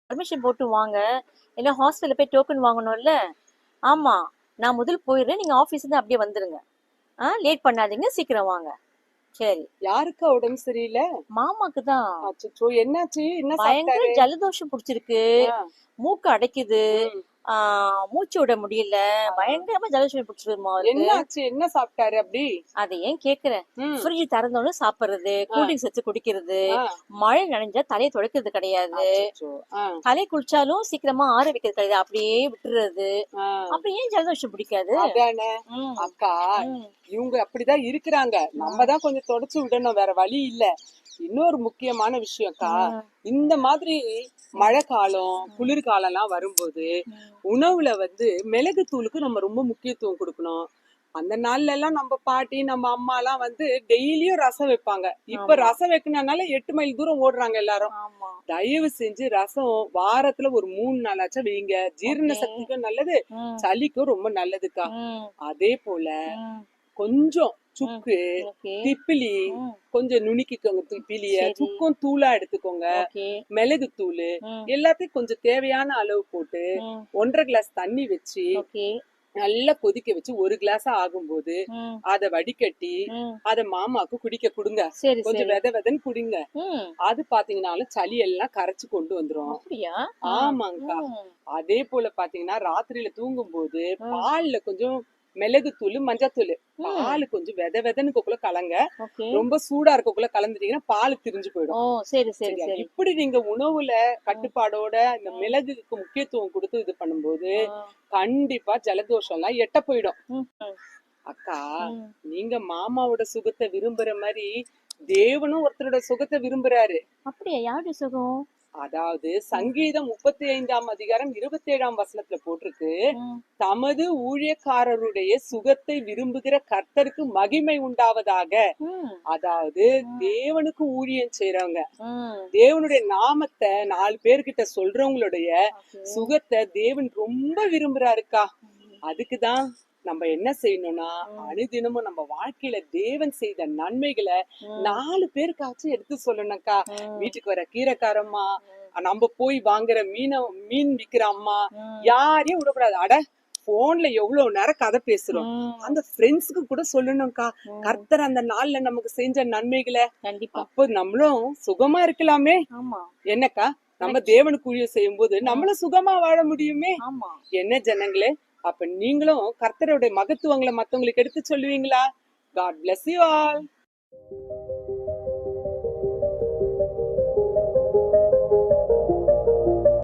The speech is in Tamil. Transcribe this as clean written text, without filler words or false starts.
பர்மிஷன் போட்டு வாங்க. இல்ல ஹாஸ்பிட்டல்ல போய் டோக்கன் வாங்கணும்ல. ஆமா. நான் முதல் போயிடுறேன். நீங்க ஆபீஸ்ல இருந்து அப்படியே வந்துருங்க. லேட் பண்ணாதீங்க. சீக்கிரம் வாங்க. சரி. யாருக்கா உடம்பு சரியில்லை? மாமாக்கு தான். அச்சோ, என்னாச்சு? என்ன பயங்கர சாப்பிட்டாரு? ஜலதோஷம் புடிச்சிருக்கு. ஆ, மூக்கு அடைக்குது. ம். மூச்சு விட முடியல. பயங்கரமா ஜலதோஷம் பிடிச்சிருக்குமா அவருக்கு. என்னாச்சு? என்ன சாப்பிட்டாரு அப்படி? அதை ஏன் கேக்குற? ம். ஃப்ரிட்ஜ் திறந்தோன்னு சாப்பிடுறது, கூல்ட்ரிங்க்ஸ் வச்சு குடிக்கிறது, ஆ, மழை நனைஞ்சா தலையை துடைக்கிறது கிடையாது, அச்சச்சோ. ஆ, தலை குளிச்சாலும் சீக்கிரமா ஆற வைக்கிறது கிடையாது, அப்படியே விட்டுறது. ஆ. அப்ப ஏன் ஜலதோஷம் பிடிக்காது? அதானே ம், அக்கா, ம், இவங்க அப்படிதான் இருக்கிறாங்க. நம்ம தான் கொஞ்சம் தொடச்சு விடணும், வேற வழி இல்ல. இன்னொரு முக்கியமான விஷயம் அக்கா, ம், இந்த மாதிரி மழை காலம் குளிர்காலம் எல்லாம் வரும்போது உணவுல மிளகு தூளுக்கு நம்ம ரொம்ப முக்கியத்துவம் கொடுக்கணும். அந்த நாள்ல எல்லாம் நம்ம பாட்டி நம்ம அம்மா எல்லாம் டெய்லியும் ரசம் வைப்பாங்க. இப்ப ஆமா, ரசம் வைக்கணும்னால 8 மைல் தூரம் ஓடுறாங்க எல்லாரும். ஆமா. தயவு செஞ்சு ரசம் வாரத்துல ஒரு 3 நாளாச்சும் வைங்க. ஜீரண ஓகே. சக்திக்கும் நல்லது, ம், சளிக்கும் ரொம்ப நல்லதுக்கா. ம், அதே போல ம், கொஞ்சம் ம். சுக்கு, ஓகே. திப்பிலி ம். கொஞ்சம் நுணுக்கிக்கோங்க. திப்பிலிய சரி. சுக்கும் தூளா எடுத்துக்கோங்க. ஓகே. மிளகு தூள் ம், எல்லாத்தையும் கொஞ்சம் தேவையான அளவு போட்டு ம். 1.5 கிளாஸ் தண்ணி வச்சு ஓகே. நல்லா கொதிக்க வச்சு 1 கிளாஸா ஆகும்போது ம், அதை வடிகட்டி ம். அத மாமாக்கு குடிக்க கொடுங்க. சரி, கொஞ்சம் சரி. வித விதன்னு குடிங்க. ம். அது பாத்தீங்கன்னாலும் சளி எல்லாம் கரைச்சு கொண்டு வந்துரும். அப்படியா? ஆமாங்கக்கா. ம், அதே போல பாத்தீங்கன்னா ராத்திரியில தூங்கும்போது ம், பால்ல கொஞ்சம் மிளகு தூள், மஞ்சத்தூள், ம். பால் கொஞ்சம் வித விதன்னு இருக்கக்குள்ள கலங்க. ஓகே. ரொம்ப சூடா இருக்கக்குள்ள கலந்துட்டீங்கன்னா பால் திரிஞ்சு ஓ, போயிடும். சரி, சரி, சரியா? சரி. இப்படி நீங்க உணவுல ம், கட்டுப்பாடோட இந்த ம், மிளகுக்கு முக்கியத்துவம் கொடுத்து இது பண்ணும்போது ஆ, கண்டிப்பா ஜலதோஷம் எல்லாம் எட்ட போயிடும். ம், ம், அக்கா, ம். நீங்க மாமாவோட சுகத்தை விரும்புற மாதிரி தேவனும் ஒருத்தரோட சுகத்தை விரும்புறாரு. அப்படியா? யாருடைய சுகம்? அதாவது ம், சங்கீதம் 35ஆம் அதிகாரம் 27ஆம் வசனத்துல போட்டிருக்கு, ம், தமது ஊழியக்காரருடைய சுகத்தை விரும்புகிற கர்த்தருக்கு மகிமை உண்டாவதாக. ம், அதாவது ம், தேவனுக்கு ஊழியம் செய்றவங்க, ம். தேவனுடைய நாமத்தை 4 பேர்கிட்ட சொல்றவங்களுடைய ஓகே. சுகத்தை தேவன் ரொம்ப விரும்புறாருக்கா. ம், அதுக்குதான் நம்ம என்ன செய்யணும்னா, ம், அனுதினமும் நம்ம வாழ்க்கையில தேவன் செய்த நன்மைகளை ம், 4 பேருக்காச்சும் எடுத்து சொல்லணும்க்கா. ம், வீட்டுக்கு வர கீரைக்காரம்மா, ம், நம்ம போய் வாங்குற மீன் விக்கிற அம்மா, ம், யாரையும் விடக்கூடாது. அட, போன்ல எவ்வளவு நேரம் கதை பேசுறோம், ம், அந்த ஃப்ரெண்ட்ஸுக்கு கூட சொல்லணும்க்கா ம். கர்த்தர் அந்த நாள்ல நமக்கு செஞ்ச நன்மைகளை. கண்டிப்பா. அப்போ நம்மளும் சுகமா இருக்கலாமே. ஆமா. என்னக்கா, நம்ம கரெக்ட். தேவனுக்கு ஊழியம் செய்யும் போது ம், நம்மளும் சுகமா வாழ முடியுமே. ஆமா. என்ன ஜனங்களே, அப்ப நீங்களும் கர்த்தருடைய மகத்துவங்களை மத்தவங்களுக்கு எடுத்து சொல்லுவீங்களா? God bless you all.